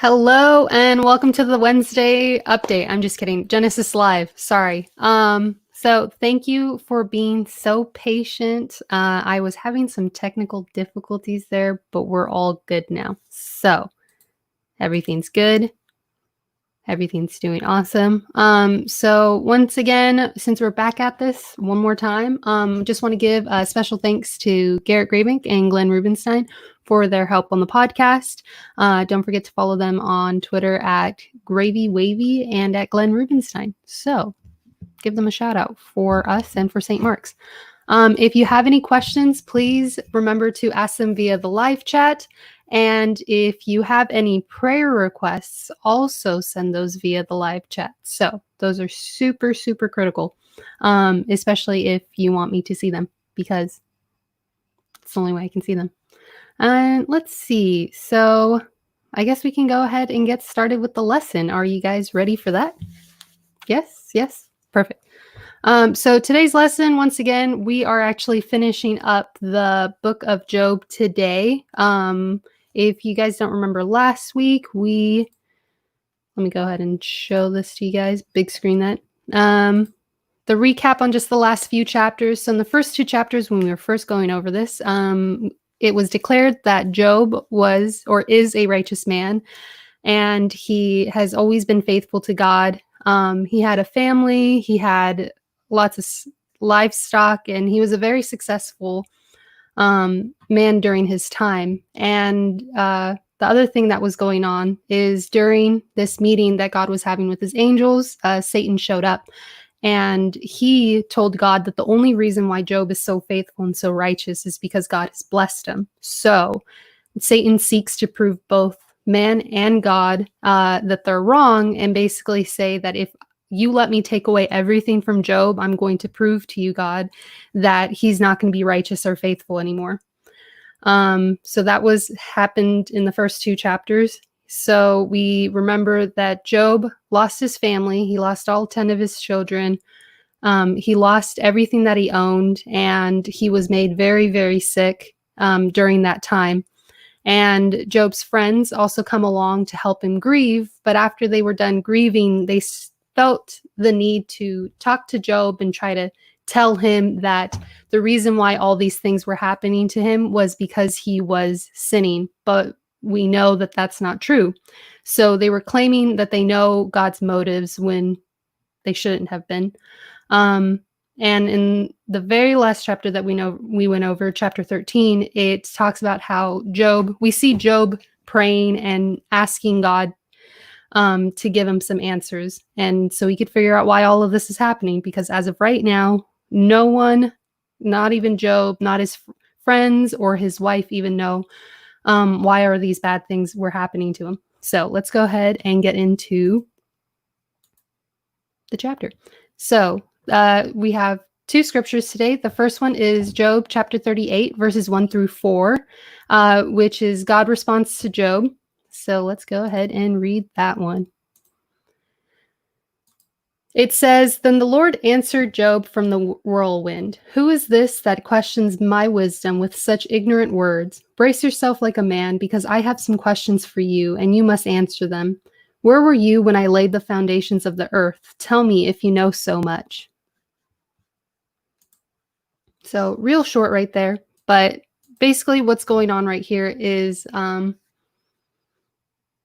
Hello and welcome to the Wednesday update. I'm just kidding. Genesis Live. Sorry. So thank you for being so patient. I was having some technical difficulties there, but we're all good now. So everything's good. Everything's doing awesome. So once again, since we're back at this one more time, just want to give a special thanks to Garrett Grabink and Glenn Rubenstein for their help on the podcast. Don't forget to follow them on Twitter at GravyWavy and at Glenn Rubenstein. So give them a shout out for us and for St. Mark's. If you have any questions, please remember to ask them via the live chat. And if you have any prayer requests, also send those via the live chat. So those are super, super critical, especially if you want me to see them, because it's the only way I can see them. And let's see. So I guess we can go ahead and get started with the lesson. Are you guys ready for that? Yes, yes, perfect. So today's lesson, once again, we are actually finishing up the book of Job today. If you guys don't remember last week, let me go ahead and show this to you guys, big screen that. The recap on just the last few chapters. So in the first two chapters, when we were first going over this, it was declared that Job was or is a righteous man, and he has always been faithful to God. He had a family, he had lots of livestock, and he was a very successful man during his time. And the other thing that was going on is during this meeting that God was having with his angels, Satan showed up, and he told God that the only reason why Job is so faithful and so righteous is because God has blessed him. So Satan seeks to prove both man and God that they're wrong, and basically say that if you let me take away everything from Job, I'm going to prove to you, God, that he's not going to be righteous or faithful anymore. So that happened in the first two chapters. So we remember that Job lost his family. He lost all 10 of his children. He lost everything that he owned, and he was made very, very sick during that time. And Job's friends also come along to help him grieve. But after they were done grieving, they felt the need to talk to Job and try to tell him that the reason why all these things were happening to him was because he was sinning. But we know that that's not true. So they were claiming that they know God's motives when they shouldn't have been. And in the very last chapter that we went over, chapter 13, it talks about how we see Job praying and asking God to give him some answers. And so he could figure out why all of this is happening, because as of right now, no one, not even Job, not his friends or his wife even know why are these bad things were happening to him. So let's go ahead and get into the chapter. So we have two scriptures today. The first one is Job chapter 38, verses 1-4, which is God's response to Job. So let's go ahead and read that one. It says, "Then the Lord answered Job from the whirlwind. Who is this that questions my wisdom with such ignorant words? Brace yourself like a man, because I have some questions for you, and you must answer them. Where were you when I laid the foundations of the earth? Tell me if you know so much." So real short right there. But basically what's going on right here is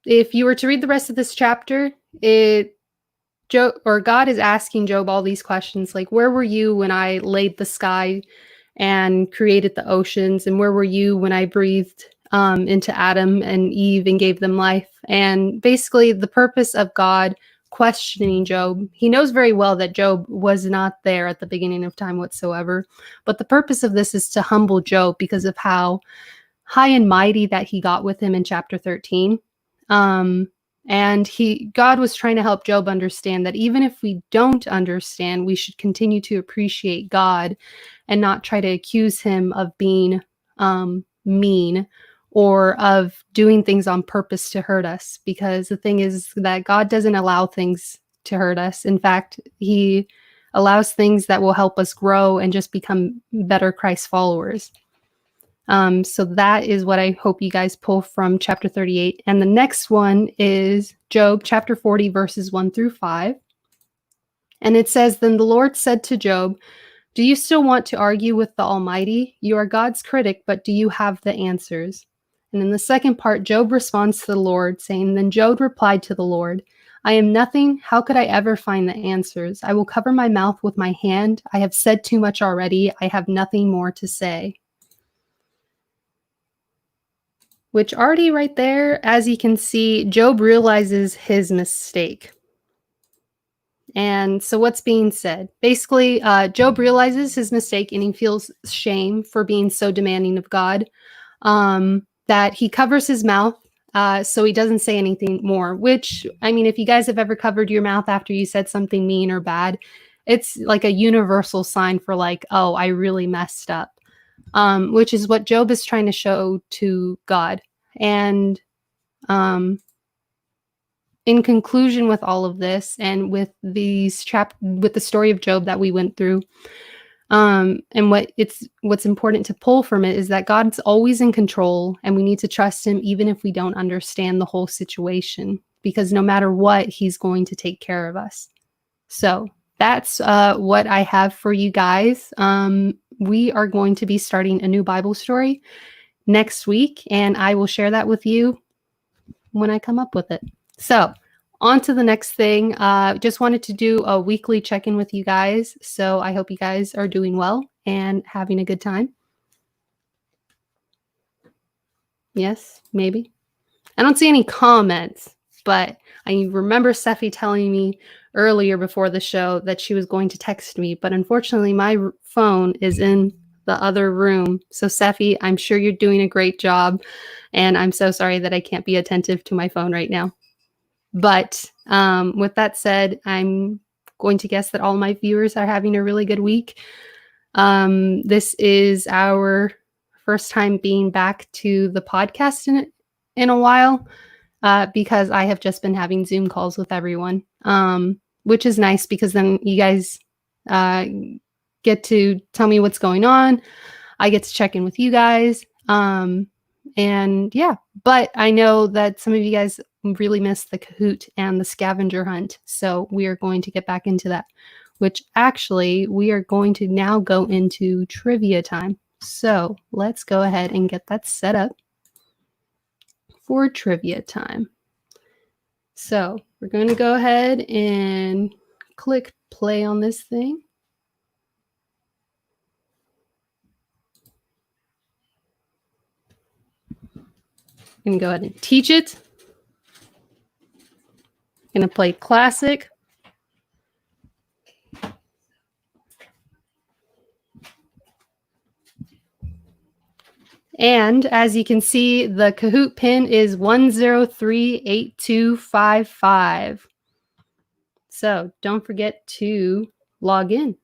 if you were to read the rest of this chapter, God is asking Job all these questions, like, where were you when I laid the sky and created the oceans? And where were you when I breathed into Adam and Eve and gave them life? And basically the purpose of God questioning Job, he knows very well that Job was not there at the beginning of time whatsoever. But the purpose of this is to humble Job because of how high and mighty that he got with him in chapter 13. And God was trying to help Job understand that even if we don't understand, we should continue to appreciate God and not try to accuse him of being mean or of doing things on purpose to hurt us. Because the thing is that God doesn't allow things to hurt us. In fact, he allows things that will help us grow and just become better Christ followers. So that is what I hope you guys pull from chapter 38. And the next one is Job chapter 40, verses 1 through 5. And it says, "Then the Lord said to Job, 'Do you still want to argue with the Almighty? You are God's critic, but do you have the answers?' And in the second part, Job responds to the Lord, saying, 'Then Job replied to the Lord, I am nothing. How could I ever find the answers? I will cover my mouth with my hand. I have said too much already. I have nothing more to say.'" Which already right there, as you can see, Job realizes his mistake. And so what's being said? Basically, Job realizes his mistake and he feels shame for being so demanding of God, that he covers his mouth so he doesn't say anything more, which, I mean, if you guys have ever covered your mouth after you said something mean or bad, it's like a universal sign for like, oh, I really messed up, which is what Job is trying to show to God. And in conclusion with all of this and with these with the story of Job that we went through, and what's important to pull from it is that God's always in control and we need to trust him even if we don't understand the whole situation, because no matter what, he's going to take care of us. So that's what I have for you guys. We are going to be starting a new Bible story next week, and I will share that with you when I come up with it. So on to the next thing. Just wanted to do a weekly check-in with you guys. So I hope you guys are doing well and having a good time. Yes, maybe. I don't see any comments, but I remember Steffi telling me earlier before the show that she was going to text me, but unfortunately my phone is in the other room. So Steffi, I'm sure you're doing a great job, and I'm so sorry that I can't be attentive to my phone right now. But with that said, I'm going to guess that all my viewers are having a really good week. This is our first time being back to the podcast in a while, because I have just been having Zoom calls with everyone, which is nice because then you guys get to tell me what's going on. I get to check in with you guys. And yeah, but I know that some of you guys really missed the Kahoot and the Scavenger Hunt. So we are going to get back into that, which actually we are going to now go into trivia time. So let's go ahead and get that set up for trivia time. So we're going to go ahead and click play on this thing. I'm going to go ahead and teach it. I'm going to play classic. And as you can see, the Kahoot pin is 1038255. So don't forget to log in.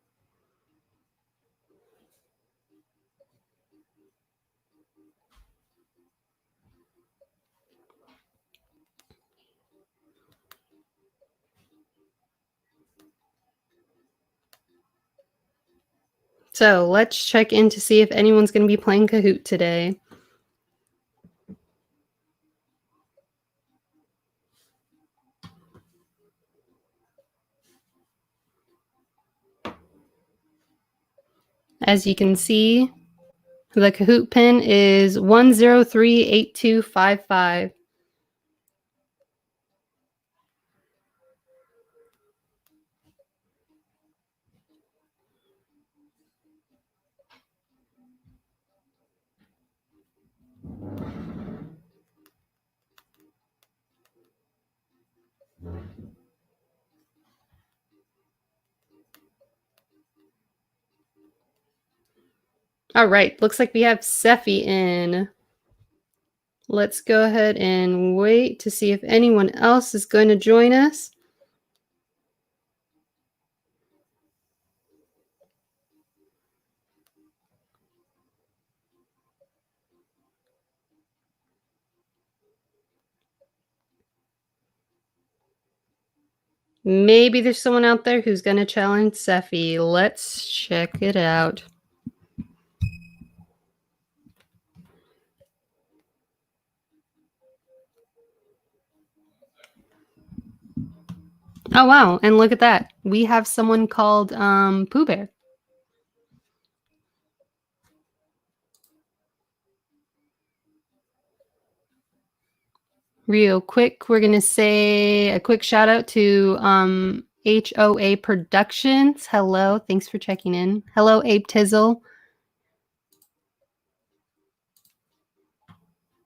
So let's check in to see if anyone's going to be playing Kahoot today. As you can see, the Kahoot pin is 1038255. All right, looks like we have Seffi in. Let's go ahead and wait to see if anyone else is going to join us. Maybe there's someone out there who's going to challenge Seffi. Let's check it out. Oh, wow. And look at that. We have someone called Pooh Bear. Real quick, we're going to say a quick shout out to HOA Productions. Hello. Thanks for checking in. Hello, Abe Tizzle.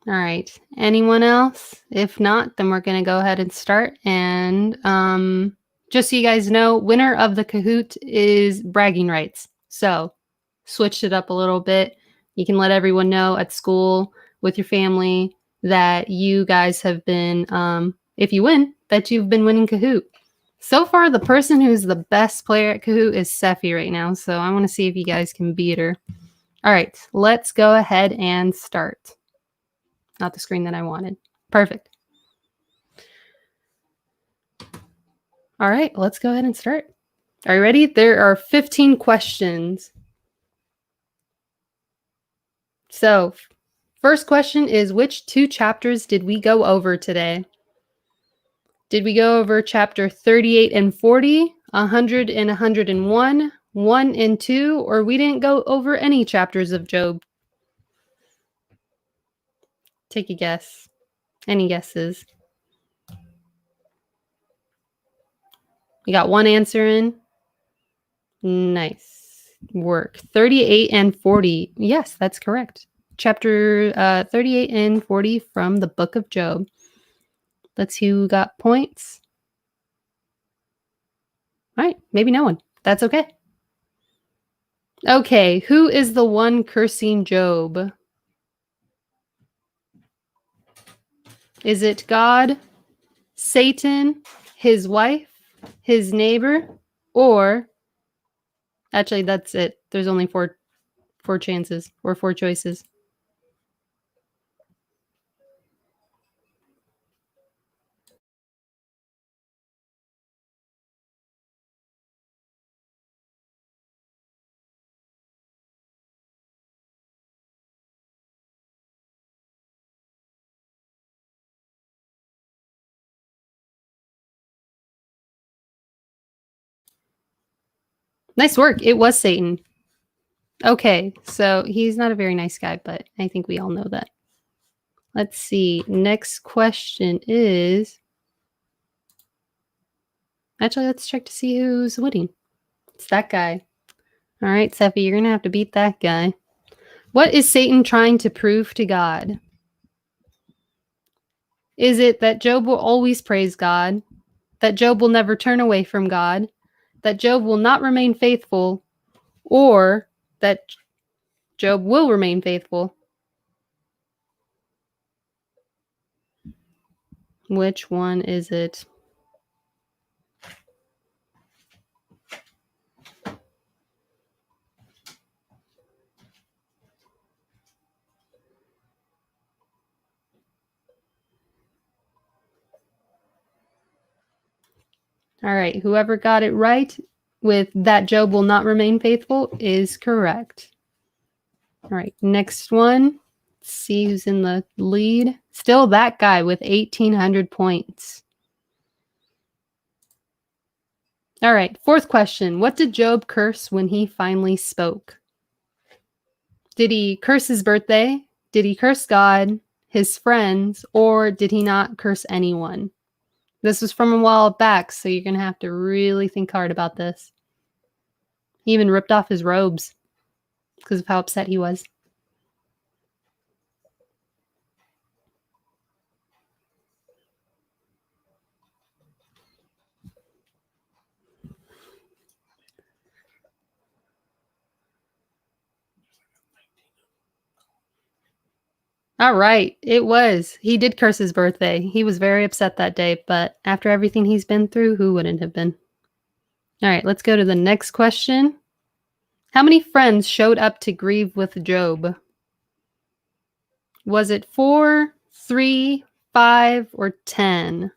All right. Anyone else? If not, then we're going to go ahead and start. And just so you guys know, winner of the Kahoot is bragging rights. So switched it up a little bit. You can let everyone know at school with your family that you guys have been, if you win, that you've been winning Kahoot. So far, the person who's the best player at Kahoot is Sephi right now. So I want to see if you guys can beat her. All right, let's go ahead and start. Not the screen that I wanted. Perfect. All right, let's go ahead and start. Are you ready? There are 15 questions. So, first question is, which 2 chapters did we go over today? Did we go over chapter 38 and 40, 100 and 101, 1 and 2, or we didn't go over any chapters of Job? Take a guess. Any guesses? You got one answer in? Nice work. 38 and 40. Yes, that's correct. Chapter 38 and 40 from the book of Job. Let's see who got points. All right, maybe no one. That's okay. Okay, who is the one cursing Job? Is it God, Satan, his wife, his neighbor, or actually that's it. There's only four chances or 4 choices. Nice work. It was Satan. Okay, so he's not a very nice guy, but I think we all know that. Let's see. Next question is... Actually, let's check to see who's winning. It's that guy. All right, Sephi, you're going to have to beat that guy. What is Satan trying to prove to God? Is it that Job will always praise God? That Job will never turn away from God? That Job will not remain faithful? Or that Job will remain faithful? Which one is it? All right, whoever got it right with that Job will not remain faithful is correct. All right, next one. Let's see who's in the lead. Still that guy with 1,800 points. All right, 4th question. What did Job curse when he finally spoke? Did he curse his birthday? Did he curse God, his friends, or did he not curse anyone? This was from a while back, so you're going to have to really think hard about this. He even ripped off his robes because of how upset he was. All right, it was. He did curse his birthday. He was very upset that day, but after everything he's been through, who wouldn't have been? All right, let's go to the next question. How many friends showed up to grieve with Job? Was it 4, 3, 5, or 10?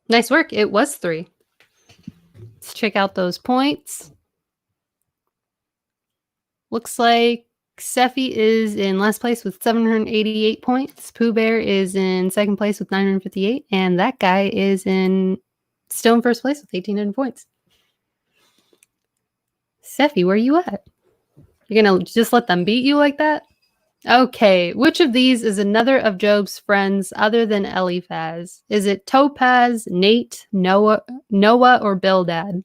Nice work. It was 3. Let's check out those points. Looks like Seffi is in last place with 788 points. Pooh Bear is in second place with 958. And that guy is still in first place with 1,800 points. Seffi, where are you at? You're going to just let them beat you like that? Okay. Which of these is another of Job's friends other than Eliphaz? Is it Topaz, Nate, Noah, or Bildad?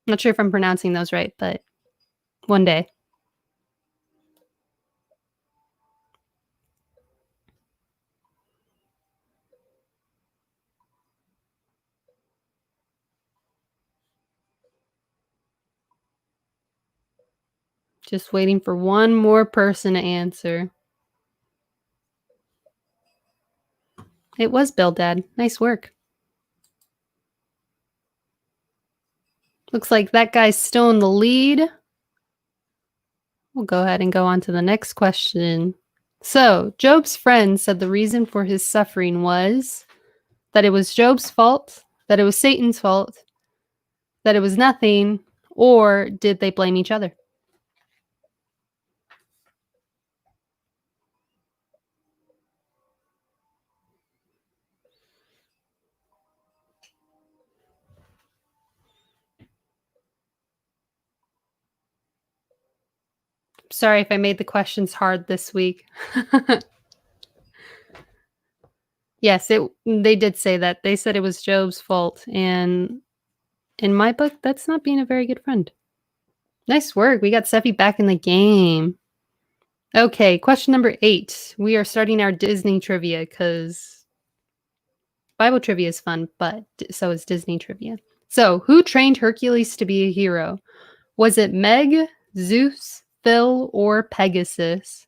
Not sure if I'm pronouncing those right, but one day. Just waiting for one more person to answer. It was Bildad. Nice work. Looks like that guy's still in the lead. We'll go ahead and go on to the next question. So, Job's friend said the reason for his suffering was that it was Job's fault, that it was Satan's fault, that it was nothing, or did they blame each other? Sorry if I made the questions hard this week. Yes, they did say that. They said it was Job's fault, and in my book, that's not being a very good friend. Nice work. We got Seffi back in the game. Okay, question number 8. We are starting our Disney trivia because Bible trivia is fun, but so is Disney trivia. So, who trained Hercules to be a hero? Was it Meg, Zeus, Phil, or Pegasus?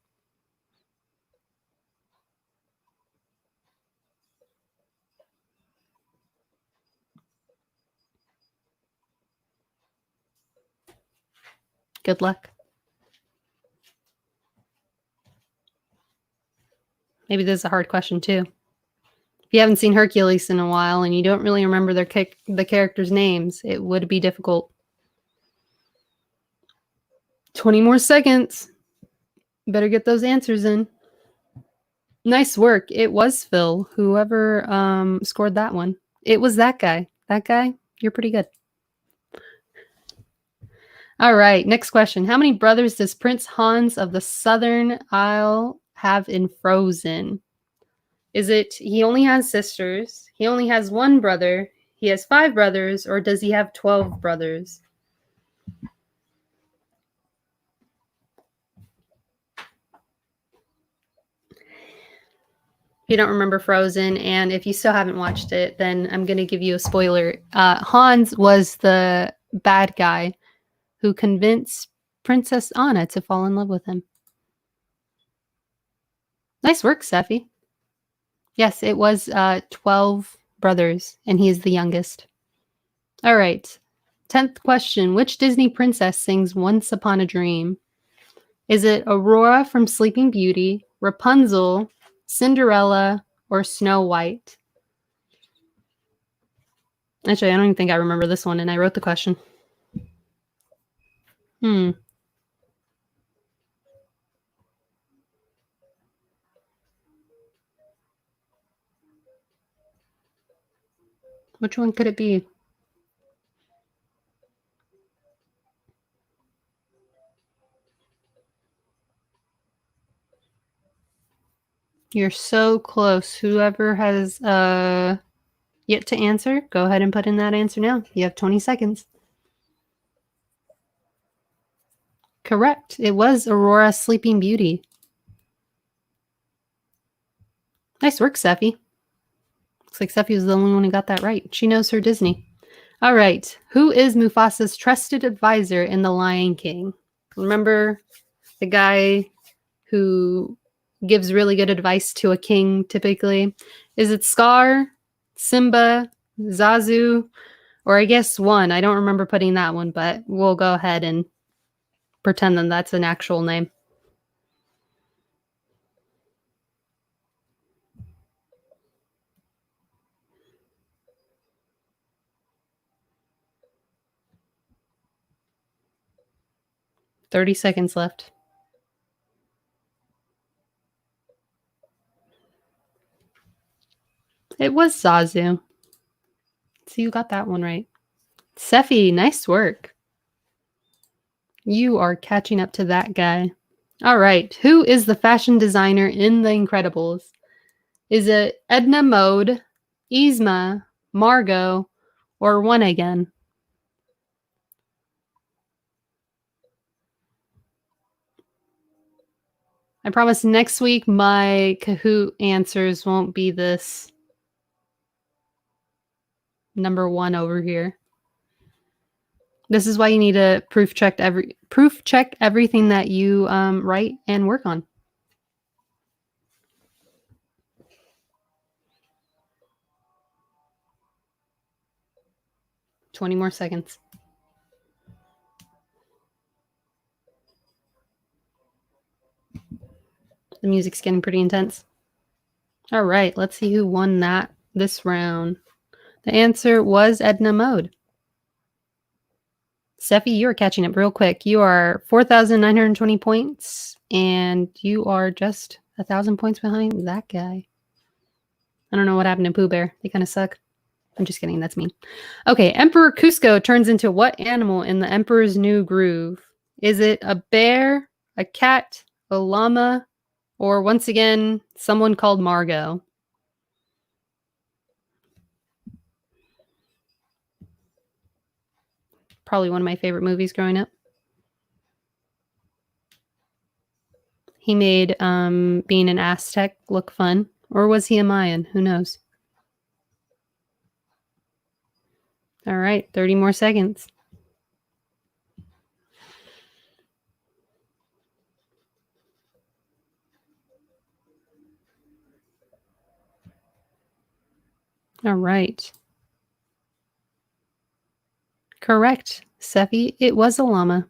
Good luck. Maybe this is a hard question too. If you haven't seen Hercules in a while and you don't really remember the characters' names, it would be difficult. 20 more seconds. Better get those answers in. Nice work. It was Phil. Whoever scored that one. It was that guy. That guy, you're pretty good. All right, next question. How many brothers does Prince Hans of the Southern Isle have in Frozen? Is it he only has sisters, he only has one brother, he has 5 brothers, or does he have 12 brothers? If you don't remember Frozen, and if you still haven't watched it, then I'm going to give you a spoiler. Hans was the bad guy who convinced Princess Anna to fall in love with him. Nice work, Seffi. Yes, it was 12 brothers, and he is the youngest. All right. 10th question. Which Disney princess sings Once Upon a Dream? Is it Aurora from Sleeping Beauty, Rapunzel, Cinderella, or Snow White? Actually, I don't even think I remember this one, and I wrote the question. Which one could it be? You're so close. Whoever has yet to answer, go ahead and put in that answer now. You have 20 seconds. Correct. It was Aurora Sleeping Beauty. Nice work, Seffi. Looks like Seffi was the only one who got that right. She knows her Disney. All right. Who is Mufasa's trusted advisor in The Lion King? Remember the guy who gives really good advice to a king, typically? Is it Scar, Simba, Zazu, or I guess one? I don't remember putting that one, but we'll go ahead and pretend that that's an actual name. 30 seconds left. It was Zazu. So you got that one right. Seffi, nice work. You are catching up to that guy. All right. Who is the fashion designer in The Incredibles? Is it Edna Mode, Yzma, Margot, or One Again? I promise next week my Kahoot answers won't be this number one over here. This is why you need to proof check everything that you write and work on. $20 more seconds. The music's getting pretty intense. All right, let's see who won this round. The answer was Edna Mode. Seffi, you are catching up real quick. You are 4,920 points, and you are just 1,000 points behind that guy. I don't know what happened to Pooh Bear. They kind of suck. I'm just kidding. That's me. Okay, Emperor Cusco turns into what animal in the Emperor's New Groove? Is it a bear, a cat, a llama, or once again, someone called Margot? Probably one of my favorite movies growing up. He made being an Aztec look fun. Or was he a Mayan? Who knows? All right, 30 more seconds. All right. Correct, Seffi. It was a llama.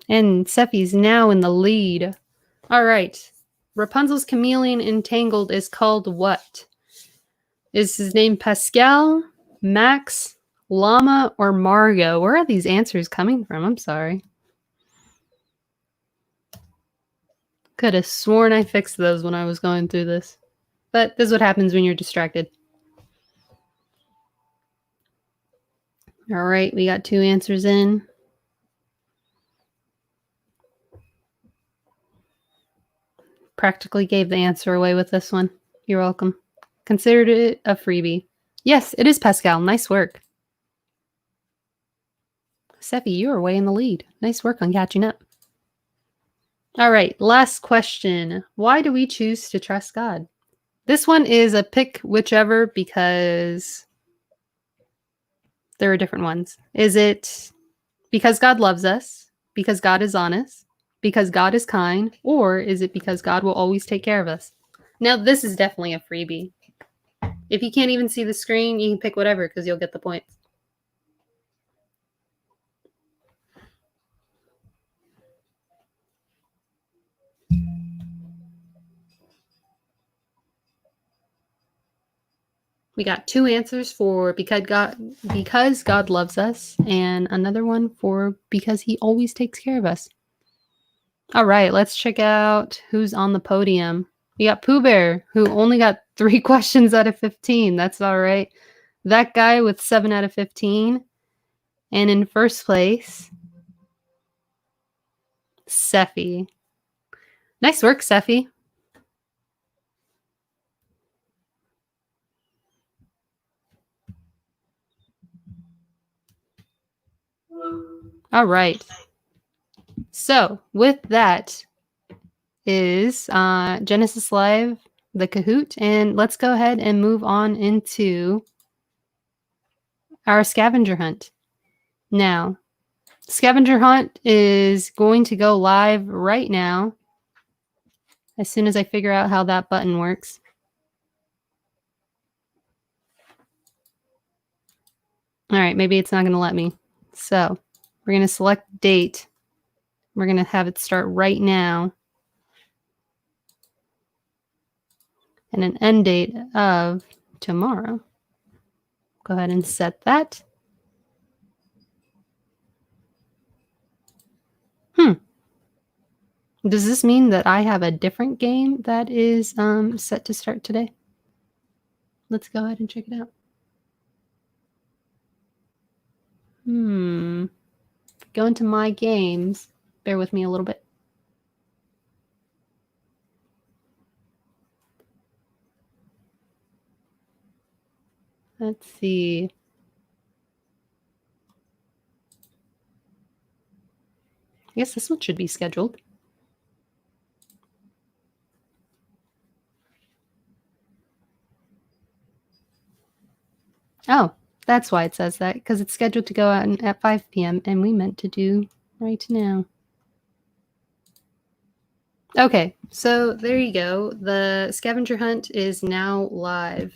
And Seffi's now in the lead. All right. Rapunzel's chameleon entangled is called what? Is his name Pascal, Max, Llama, or Margot? Where are these answers coming from? I'm sorry. Could have sworn I fixed those when I was going through this. But this is what happens when you're distracted. All right, we got 2 answers in. Practically gave the answer away with this one. You're welcome. Considered it a freebie. Yes, it is Pascal. Nice work. Seffi, you are way in the lead. Nice work on catching up. All right, last question. Why do we choose to trust God? This one is a pick whichever because there are different ones. Is it because God loves us, because God is honest, because God is kind, or is it because God will always take care of us? Now, this is definitely a freebie. If you can't even see the screen, you can pick whatever because you'll get the points. We got 2 answers for because God loves us, and another one for because he always takes care of us. All right, let's check out who's on the podium. We got Pooh Bear, who only got 3 questions out of 15. That's all right. That guy with 7 out of 15. And in first place, Seffi. Nice work, Seffi. All right. So with that is Genesis Live, the Kahoot, and let's go ahead and move on into our scavenger hunt. Now, scavenger hunt is going to go live right now as soon as I figure out how that button works. All right, maybe it's not going to let me. So we're going to select date. We're going to have it start right now. And an end date of tomorrow. Go ahead and set that. Does this mean that I have a different game that is set to start today? Let's go ahead and check it out. Go into my games. Bear with me a little bit. Let's see. I guess this one should be scheduled. Oh, that's why it says that, because it's scheduled to go out at 5 p.m. and we meant to do right now. Okay, so there you go. The Scavenger Hunt is now live.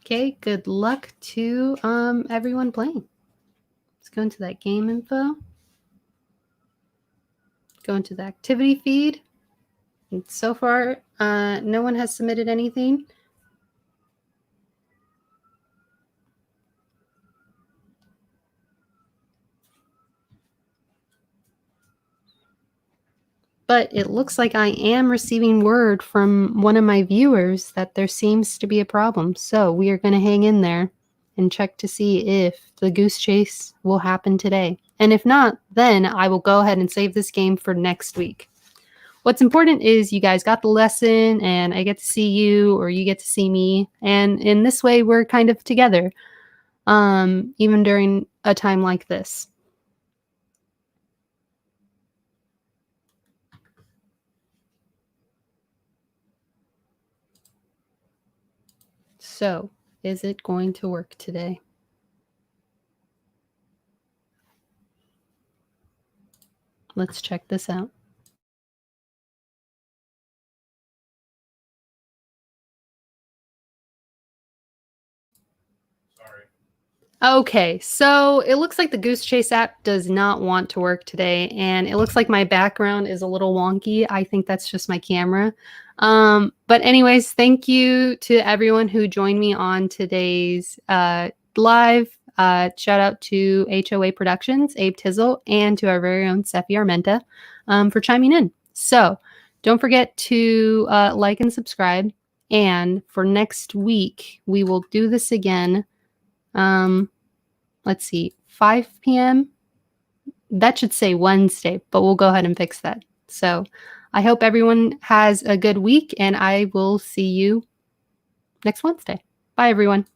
Okay, good luck to everyone playing. Let's go into that game info. Go into the activity feed. And so far, no one has submitted anything. But it looks like I am receiving word from one of my viewers that there seems to be a problem. So we are going to hang in there and check to see if the goose chase will happen today. And if not, then I will go ahead and save this game for next week. What's important is you guys got the lesson and I get to see you or you get to see me. And in this way, we're kind of together, even during a time like this. So, is it going to work today? Let's check this out. Okay, so it looks like the Goose Chase app does not want to work today, and it looks like my background is a little wonky. I think that's just my camera. But anyways, thank you to everyone who joined me on today's live. Shout out to HOA Productions, Abe Tizzle, and to our very own Sephi Armenta for chiming in. So don't forget to like and subscribe. And for next week, we will do this again. Let's see, 5 p.m. That should say Wednesday, but we'll go ahead and fix that. So I hope everyone has a good week, and I will see you next Wednesday. Bye, everyone.